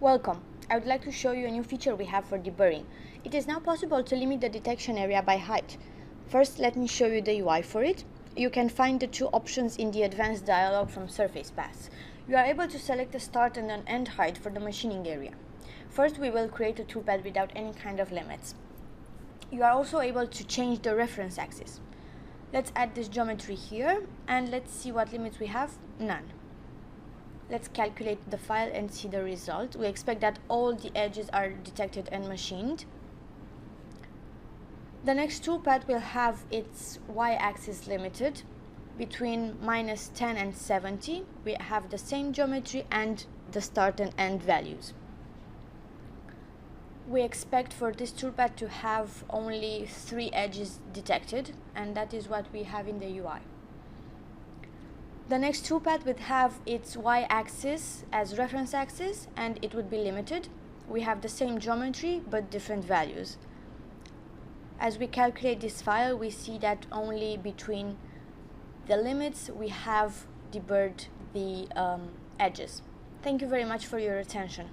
Welcome. I would like to show you a new feature we have for deburring. It is now possible to limit the detection area by height. First, let me show you the UI for it. You can find the two options in the advanced dialog from Surface Paths. You are able to select a start and an end height for the machining area. First, we will create a toolpath without any kind of limits. You are also able to change the reference axis. Let's add this geometry here and let's see what limits we have. None. Let's calculate the file and see the result. We expect that all the edges are detected and machined. The next toolpath will have its y-axis limited between -10 and 70. We have the same geometry and the start and end values. We expect for this toolpath to have only 3 edges detected, and that is what we have in the UI. The next toolpath would have its y-axis as reference axis and it would be limited. We have the same geometry but different values. As we calculate this file, we see that only between the limits we have deburred the edges. Thank you very much for your attention.